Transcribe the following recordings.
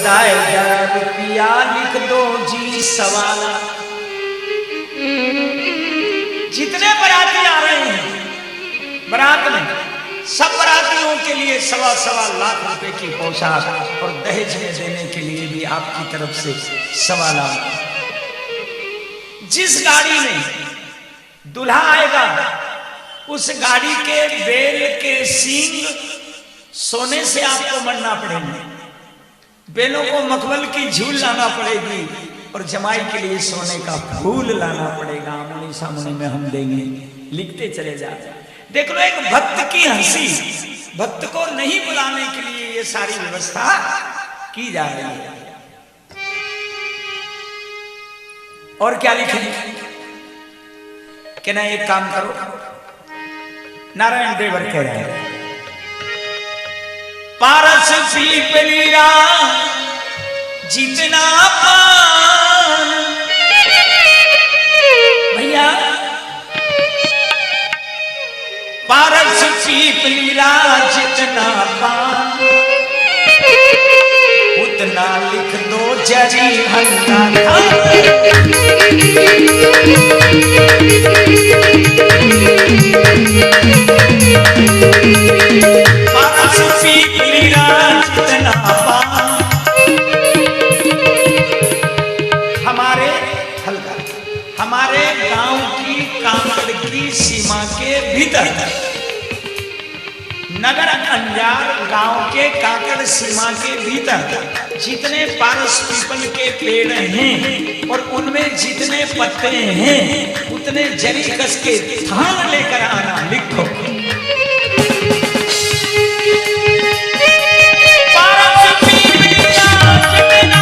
रुपया लिख दो जी सवाला। जितने बाराती आ रहे हैं बारात में, सब बारातियों के लिए सवा लाख रुपए की पोशाक और दहेज में देने के लिए भी आपकी तरफ से 1.25 लाख। जिस गाड़ी में दूल्हा आएगा उस गाड़ी के बैल के सींग सोने से आपको मरना पड़ेगा, बैलों को मखमल की झूल लाना पड़ेगी और जमाई के लिए सोने का फूल लाना पड़ेगा। आमने सामने में हम देंगे। लिखते चले जाते। देख लो, एक भक्त की हंसी, भक्त को नहीं बुलाने के लिए ये सारी व्यवस्था की जा रही है। और क्या लिखेंगे कि ना, एक काम करो, नारायण देवर कह रहे हैं, पारस पीपलीरा जितना पान। भैया, पारस पीपलीरा जितना पान, उतना लिख दो जरी हंगा। पारस पीपलीरा जितना पान, हमारे हल्का, हमारे गांव की कांकड़ की सीमा के भीतर, नगर अंजार गांव के काकड़ सीमा के भीतर जितने पारस पीपल के पेड़ हैं और उनमें जितने पत्ते हैं उतने जरी कस के थान लेकर आना। लिखो, पारस पीपलिया जितना,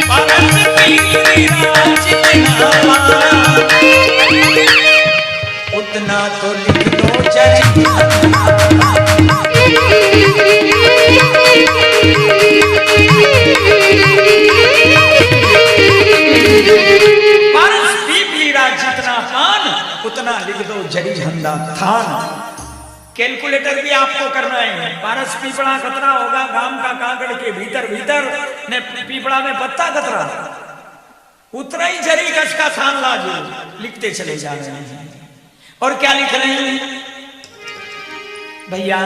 पारस पीपलिया जितना उतना तो लिख दो जरी। पारस पीपलीरा जितना पान, उतना लिख दो जरी हंदा थान। कैलकुलेटर भी आपको करना है। पारस पीपड़ा कतरा होगा गांव का काकड़ के भीतर भीतर ने पीपड़ा में पत्ता कतरा, उतना ही जरी कस का थान लाजो। लिखते चले जा रहे हैं। और क्या लिख रहे हैं भैया,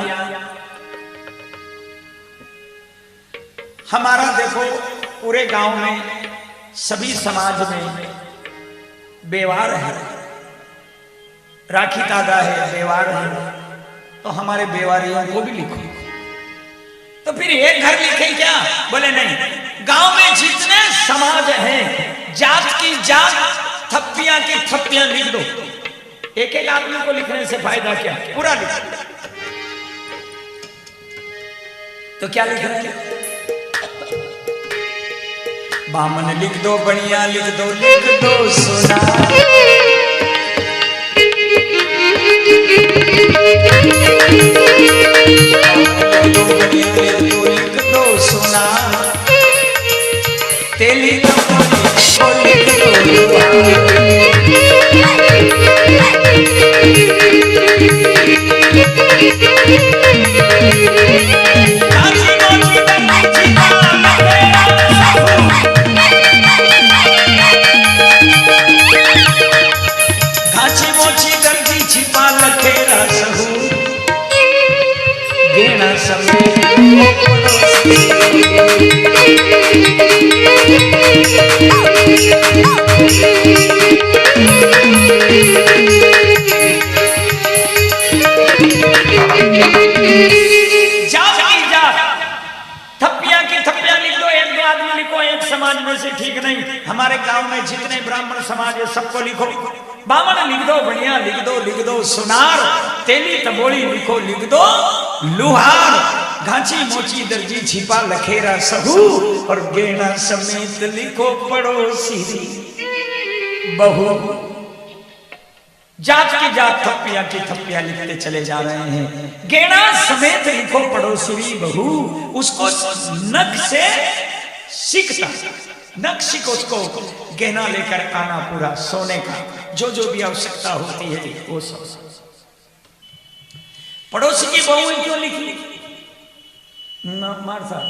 हमारा देखो पूरे गांव में सभी समाज में बेवार है, राखी तागा है, बेवार है, तो हमारे बेवारियों को भी लिखो। तो फिर एक घर लिखे क्या? बोले नहीं, गांव में जितने समाज हैं जात की जात, थप्पियां की थप्पियां लिख दो। एक एक आदमी को लिखने से फायदा क्या, पूरा लिख। तो क्या लिख रहे हैं? बामन लिख दो, बढ़िया लिख दो सुना। लिख दो सुना, तेली तो लिख दो। घाची मोची दर्जी छिपा लखेरा सहू, गेना समय समाज में से ठीक नहीं। हमारे गांव में जितने ब्राह्मण समाज है सबको लिखो। बामन लिख दो, बढ़िया लिख दो सुनार, तेली तबोली लिख दो लुहार, घाची मोची दर्जी छिपा लखेरा सहू, और गेना समेत लिखो पड़ोसी बहू। जात की जात, थप्पियां की थप्पियां लिखते चले जा रहे हैं। गेना समेत लिखो पड़ोसी बहू। उसको नख से सीखता, नक्शी को उसको गहना लेकर आना पूरा सोने का, जो जो भी आवश्यकता होती है वो सब। पड़ोसी की बहू क्यों लिखी? मार साहब,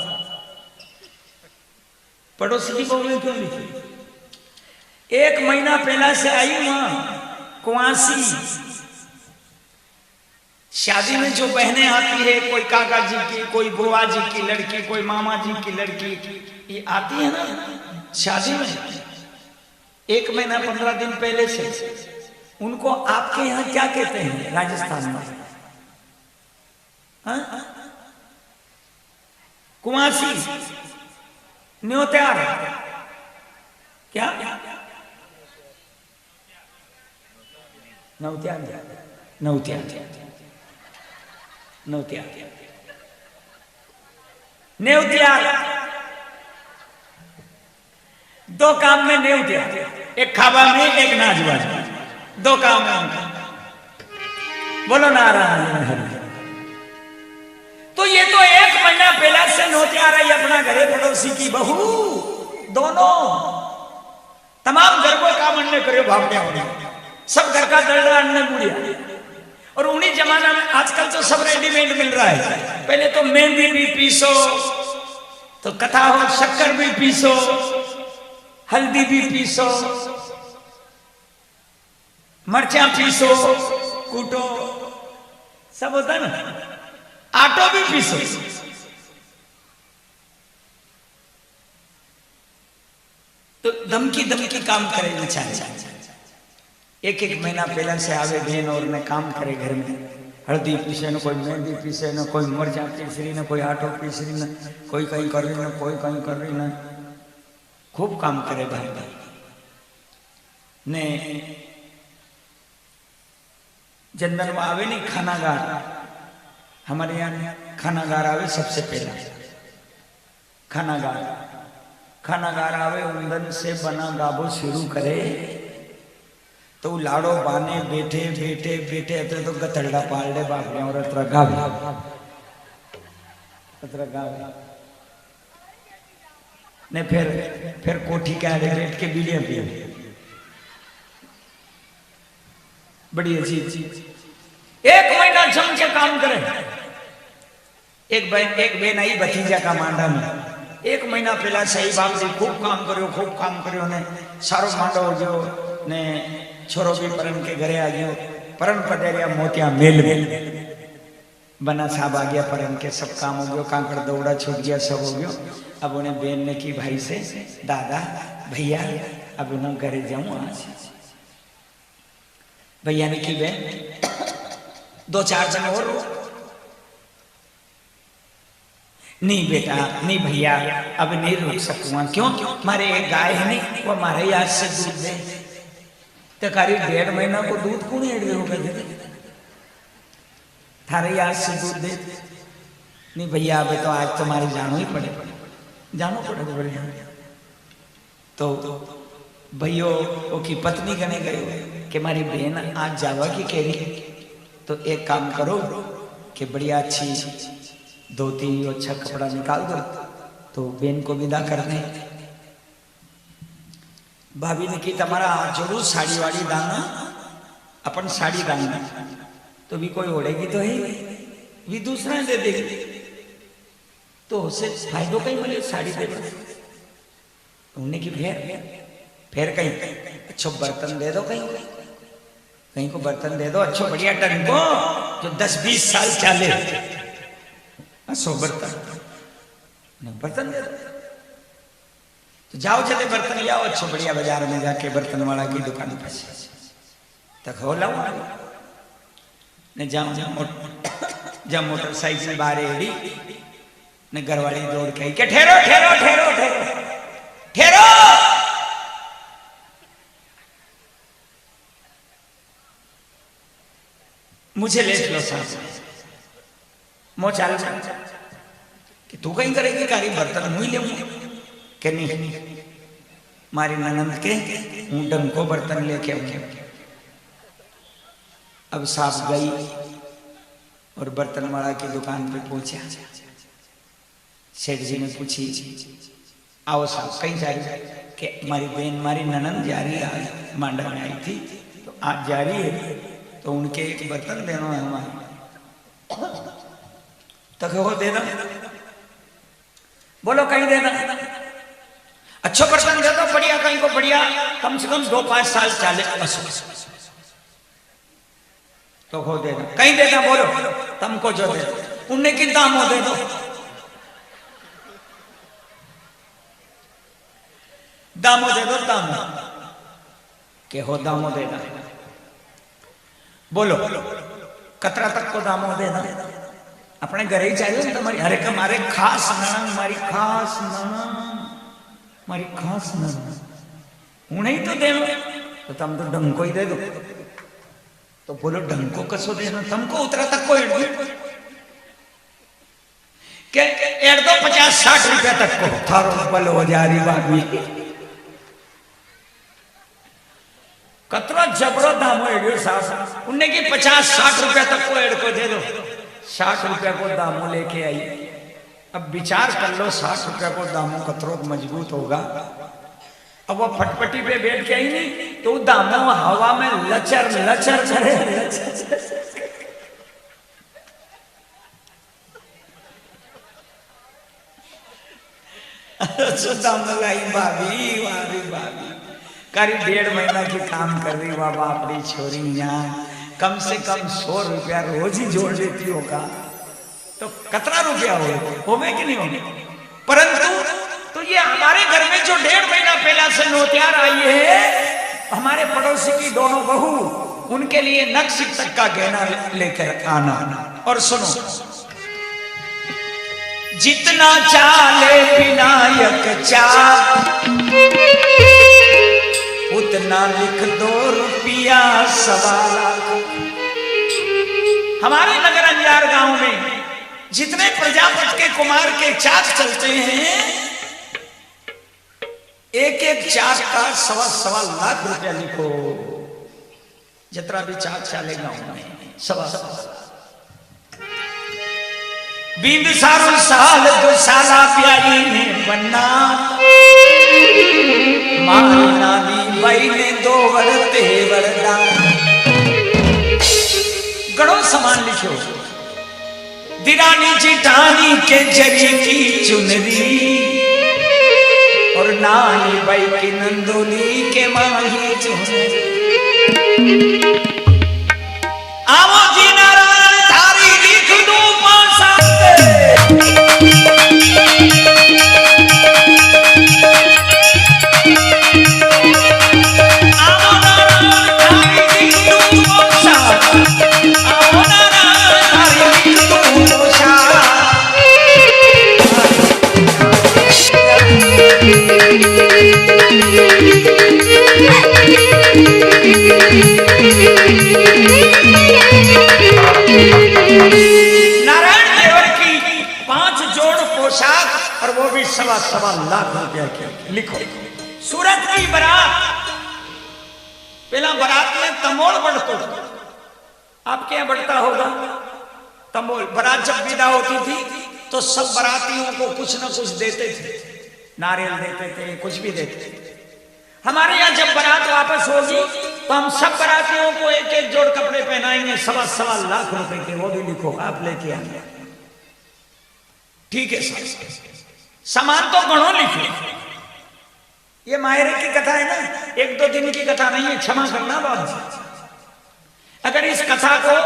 पड़ोसी की बहू क्यों लिखी? 1 महीना पहला से आई वहां कुआसी। शादी में जो बहनें आती है, कोई काका जी की, कोई बुआ जी की लड़की, कोई मामा जी की लड़की, ये आती है ना शादी में 1 महीना 15 दिन पहले से। उनको आपके यहाँ क्या कहते हैं राजस्थान में? हाँ? कुआसी, न्योत्यार, क्या नौत्यार, नौत्यार, नौत्यार, न्योत्यार। 2 काम में न्योत्यार, एक खाबा में, एक नाचबाज में, 2 काम में उनका। बोलो नारायण हरि। तो ये तो 1 महीना पहला से न्योत्यार आई अपना घरे पड़ोसी की बहू। दोनों तमाम घर को काम अन्य करे, भागने वाले सब घर का दर्रा अन्य बुढ़िया। और उन्हीं जमाना में, आजकल तो सब रेडीमेड मिल रहा है। पहले तो मेहंदी भी पीसो, तो कथा हो, शक्कर भी पीसो, हल्दी भी पीसो, मर्चा पीसो, कूटो, सब होता है ना। आटो भी पीसो। तो धमकी धमकी काम करे बेचारे। 1 महीना पहला से आवे बहन और ने काम करे घर में। हल्दी पीसे न, कोई मेहंदी पीसे न, कोई मरचा पीस रही न, कोई आटो पीस रही न, कोई कहीं कर रही न, कोई कहीं कर रही न। खूब काम करे भाई ने। जंदन में आवे नहीं खानागार, हमारे यहाँ खानागार आवे सबसे पहला। खानागार आवे, उंदन से बना गाबो शुरू करे। तो लाड़ो बाने बैठे बैठे बैठे अतरे तो गतरड़ा पाल दे बापड़े और अतरा गावे, अतरा गावे ने। फिर कोठी के आड़े बैठ के बीड़ियां पिए। बड़ी अजीब चीज। 1 महीना जम के काम करे। एक बहन आई भतीजा का मांडा में। 1 महीना पहला सही बाप जी खूब काम करो ने। सारो मांडो जो ने छोरो भी परन के घरे आ गयो। परन पटेरिया मोतिया मेल में बना साहब आ गया परन के। सब काम हो गयो, कांकड़ दौड़ा छूट गया, सब हो गयो। अब उन्हें बेन ने की भाई से, दादा भैया अब उन्हें घरे जाऊं आज। भैया ने की बहन 2-4 दिन और नहीं बेटा, नहीं भैया अब नहीं रुक सकूंगा। क्यों? मारे एक गाय है नहीं, वो हमारे याद से दूध दे। तो करीब 1.5 महीना को दूध कौन हेड होगा? थारे याद से दूध दे। नहीं भैया अब तो आज तुम्हारी जानो ही पड़े, जानो पड़ेगा बढ़िया। तो भैयो वो की पत्नी कहने गए कि मारी बहन आज जावा की कह रही, तो एक काम करो कि बढ़िया अच्छी धोती अच्छा कपड़ा निकाल दो, तो बहन को विदा करने। भाभी ने की तुम्हारा हाथ जोड़ू, साड़ी वाड़ी दाना, अपन साड़ी दाना, तो भी कोई ओढ़ेगी तो है भी दूसरा दे देगी, तो उसे फायदो कहीं मिले साड़ी दे। उन्हें की फिर कहीं अच्छो बर्तन दे दो, कहीं को बर्तन दे दो अच्छो बढ़िया टन को, जो 10-20 साल चले। अच्छो बर्तन दे दो। तो जाओ चले बर्तन ले आओ अच्छो बढ़िया, बाजार में जाके बर्तन वाला की दुकान पर तक हो लाओ ने। जाओ जब मोटरसाइकिल बाहर एड़ी ने घरवाली दौड़ के आई कि ठहरो ठहरो ठहरो ठहरो ठहरो, मुझे ले चलो साथ। मो चाल कि तू कहीं करेगी कारी बर्तन मुई ले के नहीं, मारी ननंद के ऊँटन को बर्तन लेके आऊंगे। अब साफ गई और बर्तन वाला की दुकान पे पहुंचा। सेठ जी ने पूछी आओ साहब कहीं जा रही? कि मारी बहन मारी ननंद जा रही है, आज मांडा में आई थी तो आज जा रही है, तो उनके एक बर्तन देना है हमारे। तो कहो दे दो, बोलो कहीं दे दो, अच्छो बर्तन दे दो बढ़िया, कहीं को बढ़िया, कम से कम 2-5 साल चले तो हो दे दो, कहीं दे दो, बोलो तुमको जो दे दो, उन्हें की दाम हो दे दो, दामो दे दो, दामो के हो दामो दे दो, बोलो कतरा तक को दामो दे दो, अपने घरे ही चाहिए तुम्हारी, अरे का मारे खास ननन, मारी खास ननन, मारी खास ननन, उन्हें ही तो दे लो, तो तुम तो डंको ही दे दो, तो बोलो डंको कसो दे दो, तुमको उतरा तक को एड़ दो, के एड़ दो 50-60 रुपया तक को, थारो बल हो जा रही बात, कतरा जबरो दाम एड़ियो साहब, उन्हें की 50-60 रुपया तक को एड़ को दे दो, 60 रुपया को दामो लेके आई, अब विचार कर लो 60 रुपया को दामो कतरो मजबूत होगा, अब वो फटपटी पे बैठ के आई नहीं तो दामो हवा में लचर लचर करे, दाम लाई भाभी, भाभी भाभी करीब 1.5 महीना की काम कर रही, वाह बाप री छोरी, यहाँ कम से कम 100 रुपया रोज ही जोड़ लेती होगा, तो कितना रुपया होवे कि नहीं होवे, परंतु तो ये हमारे घर में जो 1.5 महीना पहला से नौतियार आई है, हमारे पड़ोसी की दोनों बहू, उनके लिए नक्श तक का गहना लेकर आना, और सुनो जितना चाले विनायक चाल उतना लिख दो रुपया 1.25 लाख। हमारे नगर अंजार गांव में जितने प्रजापति के कुमार के चाक चलते हैं, एक चाक का 1.25 लाख रुपया लिखो, जितना भी चाक चले गांव में 1.25 बिंद सारो साल 2 साला प्याई ने बनना, मारी नानी बाई ने 2 वरते वरदान, गणों समान लिखो, दिरानी जिठानी के जरी की चुनरी, और नानी बाई की नंदोली के माही चुनरी, आवो जी नारायण थारी लिख दो पासा, नारायण देवर की 5 जोड़ पोशाक, और वो भी 1.25 लाख रुपया की, लिखो सूरत की बारात, पहला बारात में तमोल बढ़तो, आपके यहाँ बढ़ता होगा तमोल, बारात जब विदा होती थी तो सब बारातियों को कुछ न कुछ देते थे, नारियल देते थे, कुछ भी देते थे। हमारे यहाँ जब बारात वापस होगी तो हम सब बारातियों को 1-1 जोड़ कपड़े पहनाएंगे, 1.25 लाख रुपए के, वो भी लिखो आप लेके आएंगे, ठीक है सर, सामान तो गणों लिखो, ये मायरे की कथा है ना, 1-2 दिन की कथा नहीं है, क्षमा करना बात, अगर इस कथा को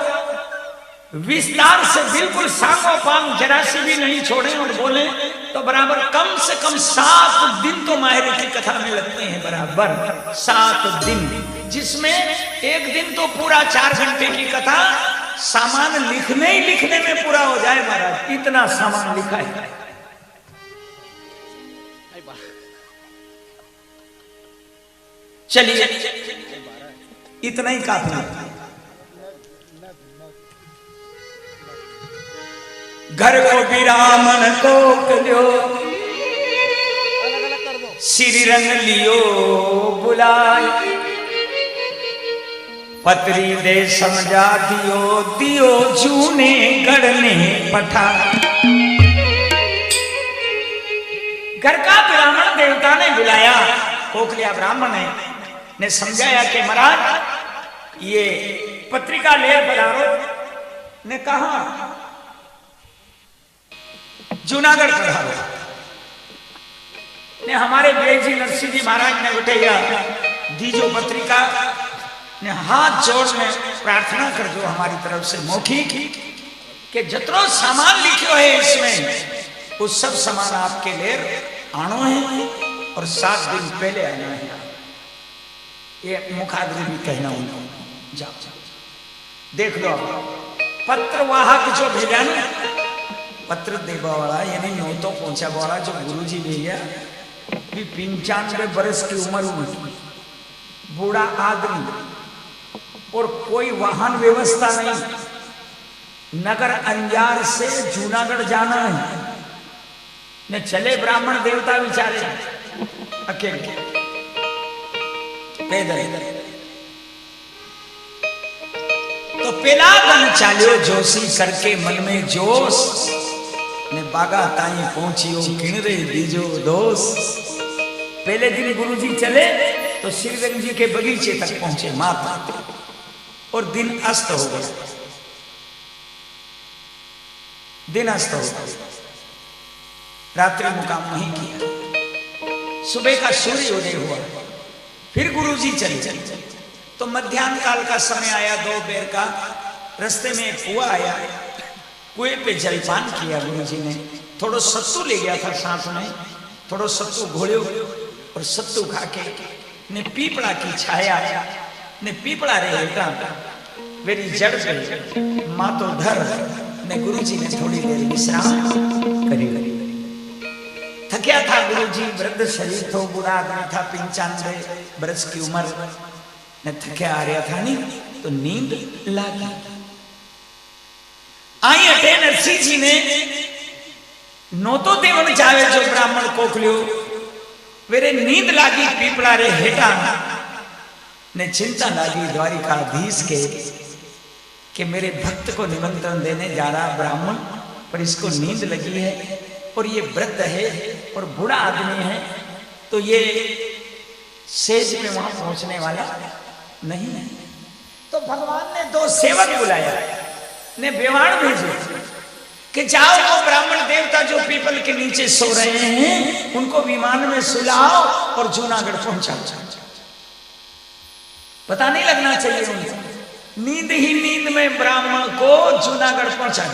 विस्तार से बिल्कुल सांगो पांग जरा सी भी नहीं छोड़े और बोले तो बराबर कम से कम 7 दिन तो माहिर की कथा में लगते हैं, बराबर 7 दिन, जिसमें एक दिन तो पूरा 4 घंटे की कथा सामान लिखने ही लिखने में पूरा हो जाए महाराज, इतना सामान लिखा है। चलिए इतना ही काफी है। घर को विरामन को करो, श्री रंग लियो बुलाए, पत्री दे समझा दियो, दियो जूने गढ़ने पठा। घर का ब्राह्मण देवता ने बुलाया, कोकलिया ब्राह्मण ने समझाया कि महाराज ये पत्रिका ले पधारो, ने कहा जूनागढ़ पधारो ने हमारे बेजी नरसिंह जी महाराज ने उठैया दीजो पत्रिका ने हाथ जोड़ में प्रार्थना कर दो हमारी तरफ से मौखिक कि जितना सामान लिखो है इसमें वो सब सामान आपके लिए आनो है और 7 दिन पहले आना है। ये मुखाग्नि भी कहना उनको जाओ देख लो पत्र वाहक जो भेजा ना पत्र देवा वाला यानी नोतो पहुंचा वाला जो गुरुजी भेजा भी 95 वर्ष की उम्र हुई बूढ़ा आदमी और कोई वाहन व्यवस्था नहीं नगर अंजार से जूनागढ़ जाना है ने चले ब्राह्मण देवता विचारे अकेले पैदल तो पेला बन चालियो जोशी करके मन में जोश ने बागा ताई पहुंचियो किन रे दीजो दोष। पहले दिन गुरुजी चले तो श्रीरंग जी के बगीचे तक पहुंचे माता और दिन अस्त हो गया। दिन अस्त हो गया रात्रि मुकाम वहीं किया। सुबह का सूर्य उदय हुआ फिर गुरुजी चले तो मध्याह्न काल का समय आया दोपहर का। रास्ते में एक कुआं आया कुएं पे जलपान किया गुरुजी ने। थोड़ा सत्तू ले गया था साथ में थोड़ा सत्तू घोड़ो और सत्तू खा के ने पीपड़ा की छाया ने पीपड़ा रहेगा मेरी जड़ पे मातो धर ने गुरुजी ने थोड़ी देर विश्राम करी। थकिया था गुरुजी वृद्ध शरीर तो बूढ़ा आदमी था 95 वर्ष की उम्र ने थकिया आ रहा था नहीं तो नींद लागी आई अटे नरसिंह जी ने नोतो देवन चावे जो ब्राह्मण कोखलियो वेरे नींद लागी पीपड़ा रे हेटा ने चिंता लागी द्वारिकाधीश के मेरे भक्त को निमंत्रण देने जा रहा ब्राह्मण पर इसको नींद लगी है और ये वृद्ध है और बूढ़ा आदमी है तो ये सेज में वहां पहुंचने वाला नहीं है। तो भगवान ने 2 सेवक बुलाया ने बेवाड़ भेजे कि जाओ वो ब्राह्मण देवता जो पीपल के नीचे सो रहे हैं उनको विमान में सुलाओ और जूनागढ़ पहुंचाओ। पता नहीं लगना चाहिए उनको नींद ही नींद में ब्राह्मण को जूनागढ़ पहुंचा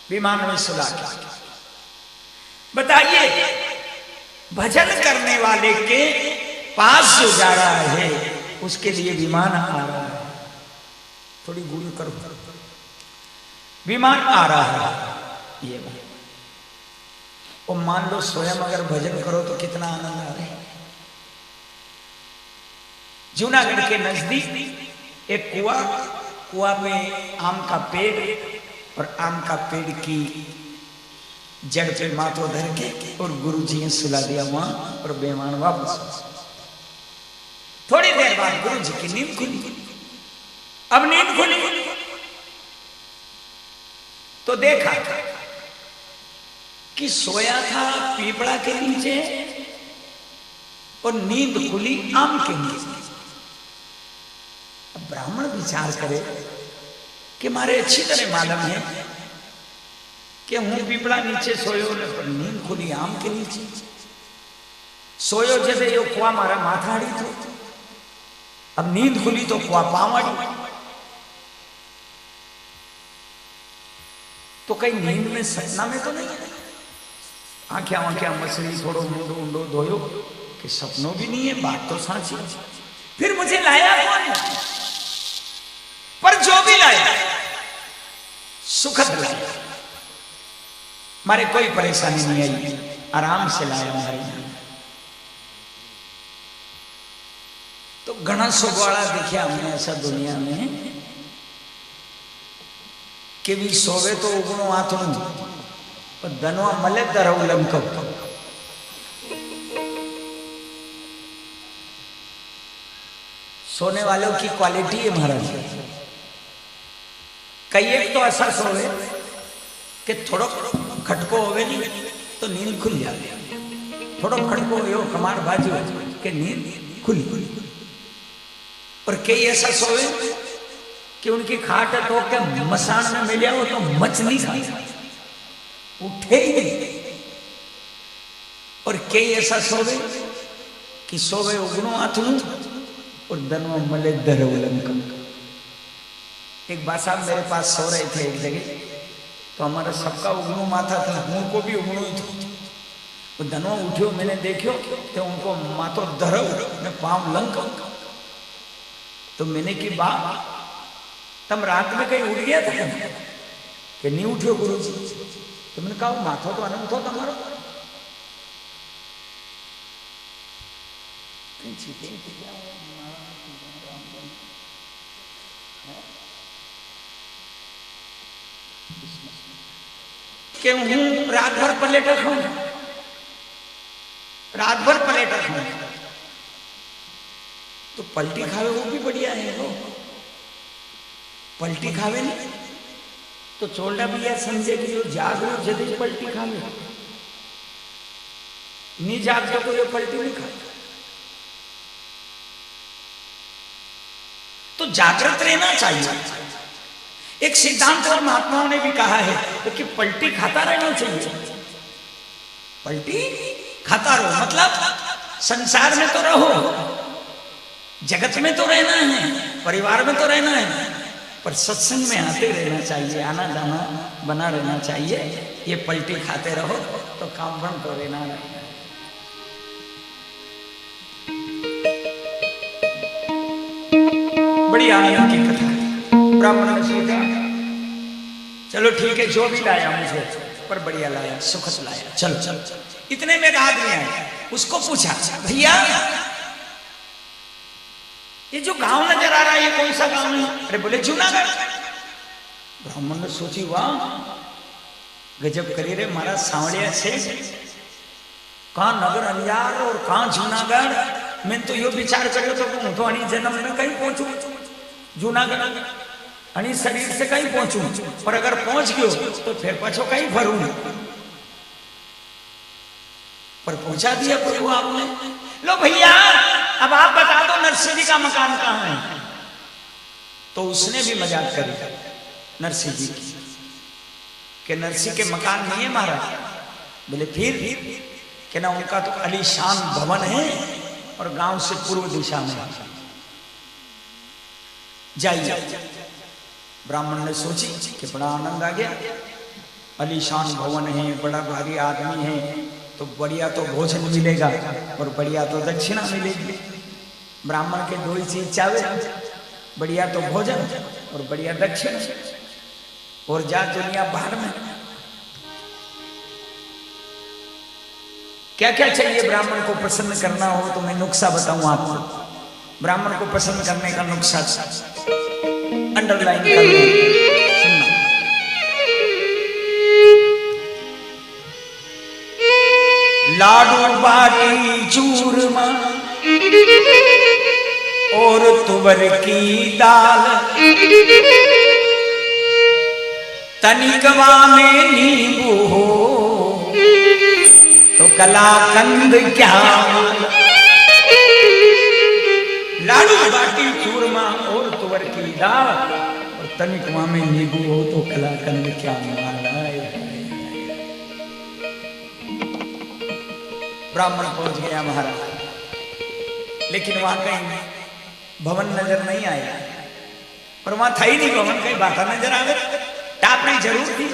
विमान में सुला के। बताइए भजन करने वाले के पास जो जा रहा है उसके लिए विमान आ रहा है। थोड़ी गुण करो विमान आ रहा है ये और मान लो स्वयं अगर भजन करो तो कितना आनंद आ रहा है। जूनागढ़ के नजदीक एक कुआं में आम का पेड़ और आम का पेड़ की जड़ पे माथो धर के और गुरुजी ने सुला दिया वहां और बेमान वापस। थोड़ी देर बाद गुरुजी की नींद खुली। अब नींद खुली तो देखा कि सोया था पीपड़ा के नीचे और नींद खुली आम के नीचे। अब ब्राह्मण विचार करे कि मारे अच्छी तरह मालूम है कि हूं पीपड़ा नीचे सोयो पर नींद खुली आम के नीचे सोयो जैसे यो कुआ मारा माथाड़ी थो अब नींद खुली तो कुआ पावड़ी तो कहीं नींद में सपना में तो नहीं है। आंखें आंखें मछली थोड़ो मुंडो उंडो धोयो कि सपनों भी नहीं है बात तो साची। फिर मुझे लाया कौन पर जो भी लाया सुखद लाया मारे कोई परेशानी नहीं आई आराम से लाया हमारे यहाँ। तो घना सुगवाड़ा देखा हमने ऐसा दुनिया में कि भी सोवे तो उगणो आथणु पर धनवा मले तरह लंको। सोने वालों की क्वालिटी है महाराज। कई एक तो ऐसा सोवे कि थोड़ो खटको होवे नहीं तो नींद खुल जाए थोड़ो खटको हो कमार बाजू के नींद खुली और कई ऐसा सोवे कि उनकी खाट तो क्या मसान में मिले हो तो मच नहीं खाता, उठे ही नहीं। और कई ऐसा सोवे कि सोवे उगनो आथनू और दनवा मले दरवलंकम। एक बात साहब मेरे पास सो रहे थे एक जगह, तो हमारा सबका उगनो माथा था, उनको भी उगनो ही था। वो दनवा उठ्यो, मैंने देखियो तो उनको माथो धरव ने पाँव लंकम। तो मैंने की बात तम रात में कहीं उठ गया था कि नहीं उठ्यो गुरु जी? तो मैंने कहा माथो तो अनंत हो तुम्हारो। कि हूं रात भर पलेटा खाऊं, रात भर पलेटा खाऊं। तो पलटी खावे वो भी बढ़िया है। वो पलटी खावे नहीं तो चोल्डा भी यह समझे कि जो जाग लो जल्दी पलटी खावे, नहीं जागता तो ये पलटी नहीं खाए। तो जागृत रहना चाहिए। एक सिद्धांत और महात्माओं ने भी कहा है कि पलटी खाता रहना चाहिए। पलटी खाता रहो मतलब संसार में तो रहो, जगत में तो रहना है, परिवार में तो रहना है, पर सत्संग में आते रहना चाहिए, आना जाना बना रहना चाहिए। ये पलटी खाते रहो तो काम बन तो रहना है। बड़ी आनंद की कथा है। ब्राह्मण ने सोचा चलो ठीक है, जो भी लाया मुझे पर बढ़िया लाया, सुखद लाया, चलो चलो। इतने में एक आदमी आया, उसको पूछा भैया ये जो गांव नजर आ रहा है ये कौन सा गांव है? अरे बोले जूनागढ़। ब्राह्मण ने सोची वाह गजब करी रे मारा सांवड़िया से, कहां नगर अंजार और कहां जूनागढ़। मैं तो यो विचार करो तो अणी जन्म में कहीं पहुंचू जूनागढ़, अणी शरीर से कहीं पहुंचू, पर अगर पहुंच गयो तो फिर पाछो कहीं भरू। पर पहुंचा दिया प्रभु आपने। लो भैया अब आप बता दो नरसिंह जी का मकान कहां है? तो उसने भी मजाक करी नरसिंह जी की कि नरसिंह के मकान नहीं है महाराज। बोले फिर कि ना उनका तो आलीशान भवन है और गांव से पूर्व दिशा में जाइए। ब्राह्मण ने सोची कि बड़ा आनंद आ गया, आलीशान भवन है, बड़ा भारी आदमी है, तो बढ़िया तो भोजन मिलेगा और बढ़िया तो दक्षिणा मिलेगी। ब्राह्मण के दो ही चीज चाहे, बढ़िया तो भोजन और बढ़िया दक्षिणा। और जा दुनिया बाहर में क्या क्या चाहिए ब्राह्मण को प्रसन्न करना हो तो मैं नुस्खा बताऊं आपको। ब्राह्मण को प्रसन्न करने का नुस्खा अंडरलाइन कर लो, सुनना। लाडू बाटी चूरमा और तुवर की दाल, तनिकवा में नींबू हो तो कलाकंद क्या। लाडू बाटी चूरमा और तुवर की दाल और तनिकवा में नींबू हो तो कलाकंद क्या माना। ब्राह्मण पहुंच गया महाराज, लेकिन वहां कहीं भवन नजर नहीं आया। पर वहां था ही नहीं भवन, कहीं बाता नजर आ गई। टापरी जरूर थी,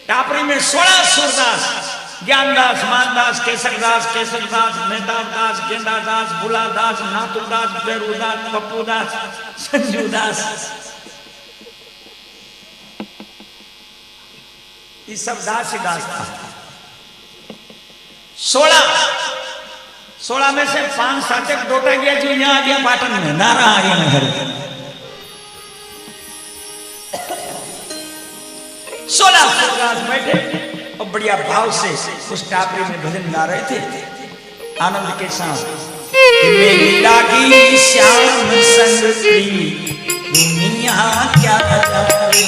टापरी में 16 सूरदास, ज्ञानदास, मानदास, केसरदास, मेहताब दास, गेंदादास, भुलादास, नाथुदास, बेरूदास, पप्पूदास, संजूदास, ये सब दास ही दास था। 16 में से 5-7 एक डोटा गया जो यहाँ आ गया पाटन में, नारा आ गया नगर। 16 सूरदास बैठे और बढ़िया भाव से उस टापरी में भजन गा रहे थे आनंद के साथ। मेरी लागी श्याम संग की दुनिया क्या जाए,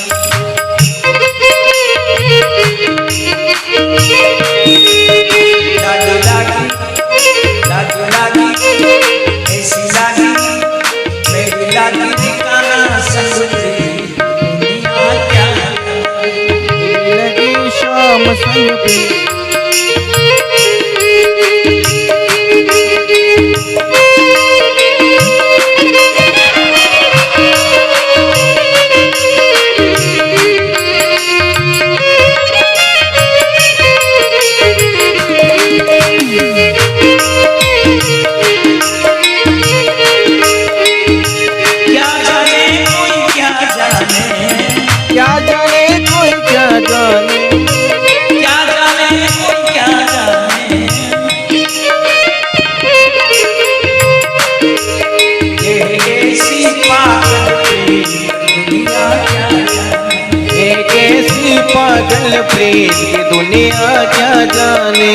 लागी ऐसी लागी मेरी लागी ठिकाना संग संग प्रीत। पागल प्रेम की दुनिया क्या जाने।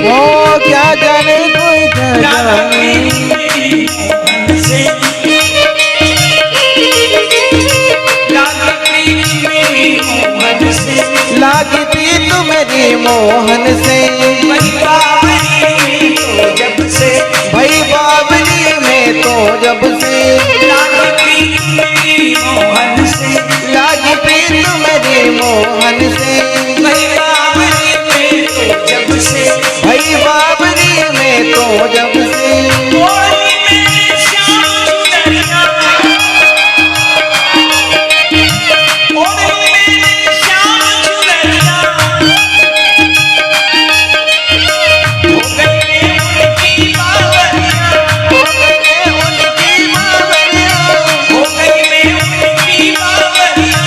ओ क्या जाने कोई क्या जाने। लागी प्रीत मेरी मोहन से, भाई बाबरी तो जब से, भाई बाबरी में तो जब से। लागी प्रीत मेरी मोहन से, लागी प्रीत मेरी मोहन से। भाई बाबरी में तो जब से, भाई बाबरी में तो जब से। होली में श्याम चुनरिया, होली में श्याम चुनरिया, हो गई उनकी बावरिया, हो गए उनकी बावरिया, हो गई उनकी बावरिया।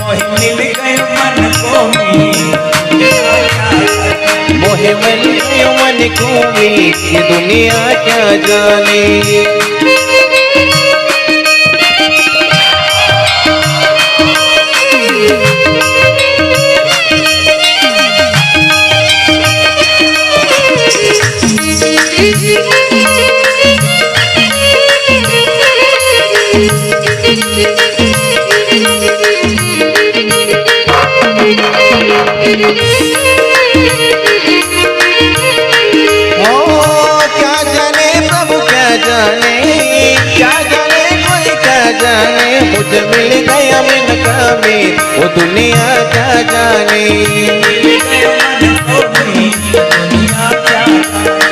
मोहि मिल गए मन को मोहे मिल गयो मन को मीत, ये दुनिया क्या जाने। क्या जाने प्रभु क्या जाने, क्या जाने कोई क्या जाने। मुझे मिल गया मन का मीत, वो दुनिया क्या जाने।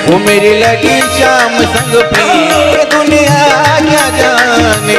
वो मेरी लगी शाम संग प्रीत, ये दुनिया क्या जाने।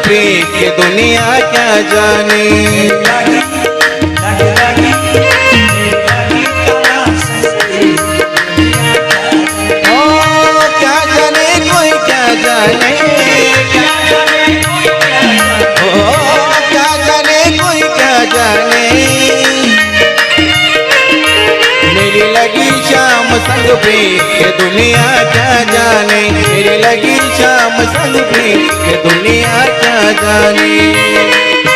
प्रीत की दुनिया क्या जाने। ओ क्या जाने कोई क्या जाने, ओ क्या जाने कोई क्या जाने। मेरी लगी शाम संग प्रीत की दुनिया क्या जाने। मेरी लगी शाम संग प्रीत ये दुनिया क्या जाने।